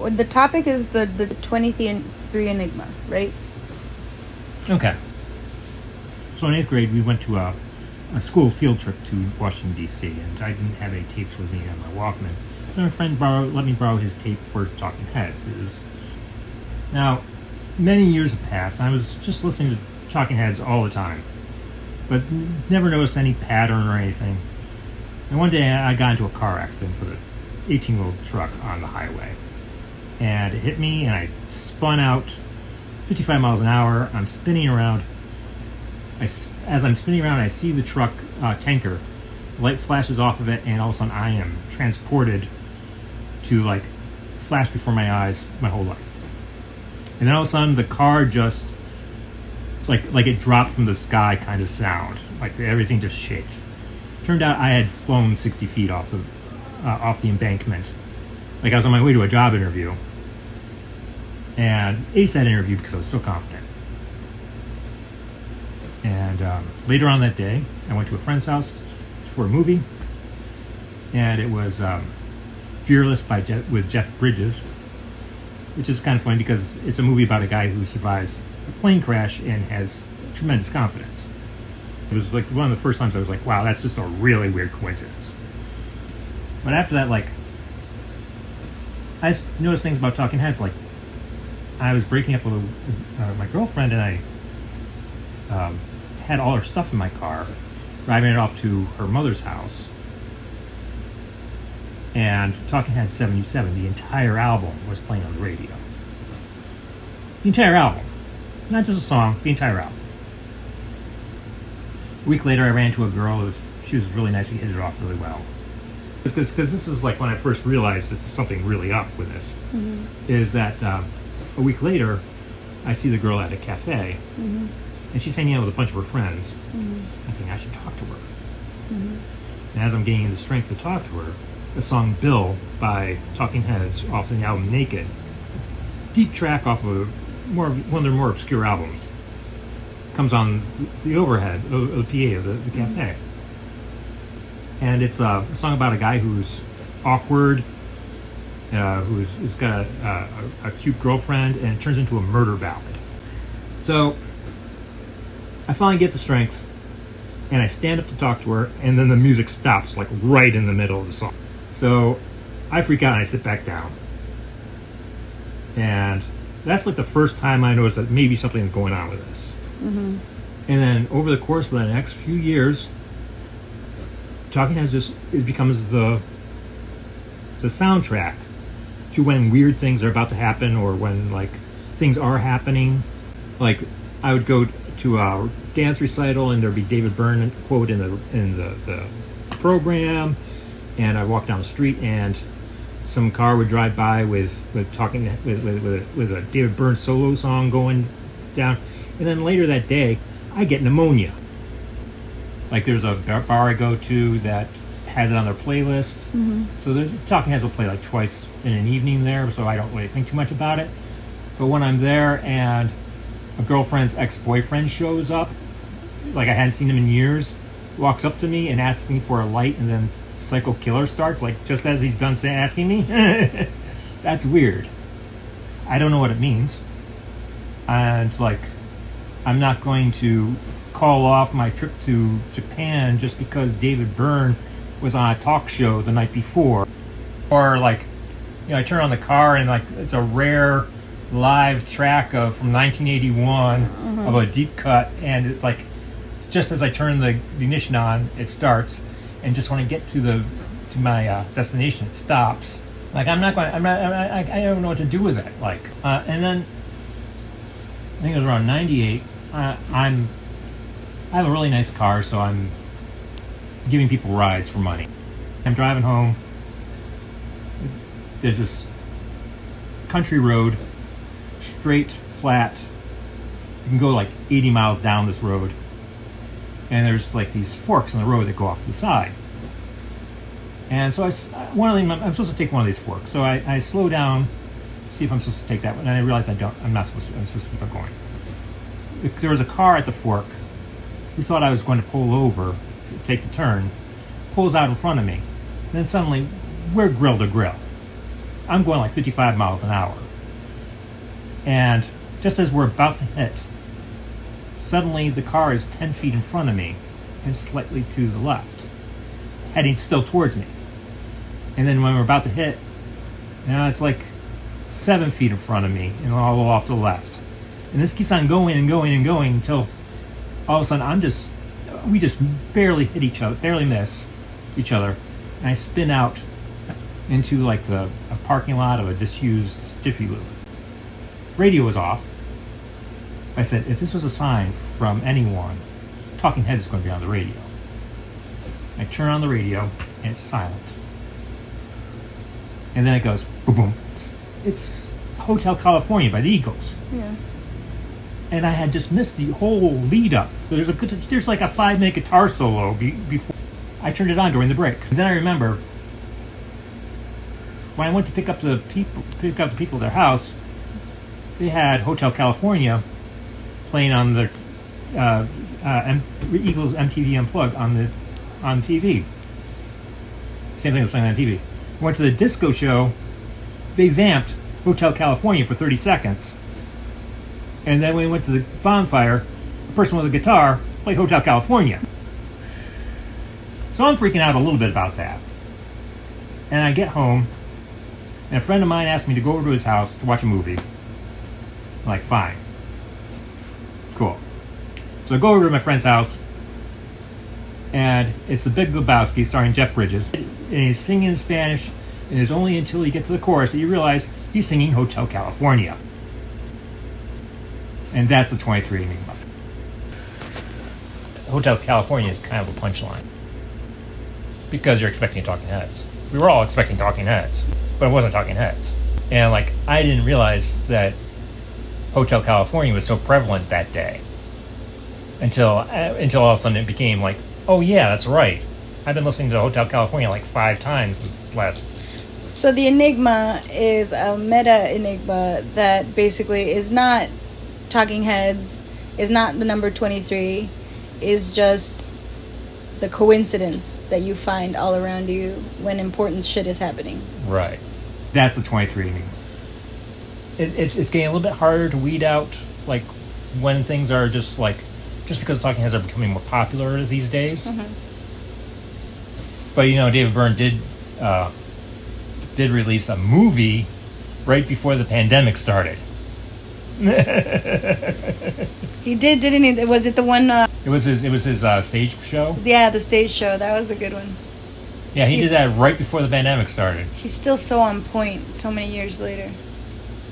the topic is the 23 Enigma, right? Okay. So in 8th grade, we went to a school field trip to Washington, D.C., and I didn't have any tapes with me on my Walkman. So my friend let me borrow his tape for Talking Heads. Now, many years have passed, and I was just listening to Talking Heads all the time, but never noticed any pattern or anything. And one day I got into a car accident with an 18-wheel truck on the highway. And it hit me, and I spun out 55 miles an hour. I'm spinning around. As I'm spinning around, I see the truck tanker. Light flashes off of it, and all of a sudden I am transported to, like, flash before my eyes my whole life. And then all of a sudden the car just, like it dropped from the sky kind of sound. Like everything just shaked. Turned out I had flown 60 feet off the embankment. Like I was on my way to a job interview. And aced that interview because I was so confident. And later on that day, I went to a friend's house for a movie. And it was Fearless with Jeff Bridges, which is kind of funny because it's a movie about a guy who survives a plane crash and has tremendous confidence. It was like one of the first times I was like, wow, that's just a really weird coincidence. But after that, like, I just noticed things about Talking Heads. Like, I was breaking up with my girlfriend, and I had all her stuff in my car, driving it off to her mother's house. And Talking Heads 77, the entire album was playing on the radio. The entire album. Not just a song, the entire album. A week later, I ran into a girl. She was really nice. We hit it off really well. Because this is like when I first realized that there's something really up with this. Mm-hmm. Is that a week later, I see the girl at a cafe, mm-hmm. and she's hanging out with a bunch of her friends. Mm-hmm. I think I should talk to her. Mm-hmm. And as I'm gaining the strength to talk to her, the song Bill by Talking Heads off the album Naked, deep track off of one of their more obscure albums, comes on the overhead of the PA of the cafe. And it's a song about a guy who's awkward, who's got a cute girlfriend, and it turns into a murder ballad. So I finally get the strength, and I stand up to talk to her, and then the music stops, like right in the middle of the song. So I freak out and I sit back down. And that's like the first time I noticed that maybe something's going on with this. Mm-hmm. And then over the course of the next few years, Talking Heads it becomes the soundtrack to when weird things are about to happen, or when like things are happening. Like I would go to a dance recital and there'd be David Byrne quote in the program, and I'd walk down the street and some car would drive by with a David Byrne solo song going down, and then later that day I get pneumonia. Like there's a bar I go to that has it on their playlist. Mm-hmm. So the Talking Heads will play like twice in an evening there, so I don't really think too much about it. But when I'm there and a girlfriend's ex-boyfriend shows up, like I hadn't seen him in years, walks up to me and asks me for a light, and then Psycho Killer starts, like just as he's done asking me. That's weird. I don't know what it means. And like, I'm not going to call off my trip to Japan just because David Byrne was on a talk show the night before. Or like, you know, I turn on the car and like it's a rare live track from 1981 mm-hmm. of a deep cut, and it's like just as I turn the ignition on, it starts, and just when I get to my destination, it stops. Like I don't know what to do with it. Like, and then I think it was around 98. I have a really nice car, so I'm giving people rides for money. I'm driving home. There's this country road, straight, flat. You can go like 80 miles down this road. And there's like these forks in the road that go off to the side. And so I'm supposed to take one of these forks. So I slow down, see if I'm supposed to take that one. And I realize I'm supposed to keep on going. There was a car at the fork who thought I was going to pull over, take the turn, pulls out in front of me. And then suddenly, we're grill to grill. I'm going like 55 miles an hour. And just as we're about to hit, suddenly the car is 10 feet in front of me and slightly to the left, heading still towards me. And then when we're about to hit, now it's like 7 feet in front of me and all off to the left. And this keeps on going and going and going until all of a sudden we just barely hit each other, barely miss each other. And I spin out into like a parking lot of a disused Jiffy Lube. Radio was off. I said, if this was a sign from anyone, Talking Heads is going to be on the radio. I turn on the radio and it's silent. And then it goes boom boom. It's Hotel California by the Eagles. Yeah. And I had just missed the whole lead up. There's like a 5-minute guitar solo before I turned it on during the break. And then I remember when I went to pick up the people at their house, they had Hotel California playing on the Eagles MTV Unplugged on TV. Same thing was playing on TV. Went to the disco show. They vamped Hotel California for 30 seconds. And then when we went to the bonfire, a person with a guitar played Hotel California. So I'm freaking out a little bit about that. And I get home, and a friend of mine asked me to go over to his house to watch a movie. I'm like, fine. Cool. So I go over to my friend's house, and it's The Big Lebowski starring Jeff Bridges. And he's singing in Spanish, and it's only until you get to the chorus that you realize he's singing Hotel California. And that's the 23 Enigma. Hotel California is kind of a punchline. Because you're expecting Talking Heads. We were all expecting Talking Heads, but it wasn't Talking Heads. And I didn't realize that Hotel California was so prevalent that day. Until all of a sudden it became like, oh yeah, that's right. I've been listening to Hotel California like 5 times this last... So the Enigma is a meta Enigma that basically is not Talking Heads, is not the number 23, is just the coincidence that you find all around you when important shit is happening. Right. That's the 23 Enigma. It's getting a little bit harder to weed out when things are just because Talking Heads are becoming more popular these days. Mm-hmm. But David Byrne did release a movie right before the pandemic started. He did, didn't he? Was it the one? It was his stage show. Yeah, the stage show. That was a good one. Yeah, he did that right before the pandemic started. He's still so on point so many years later.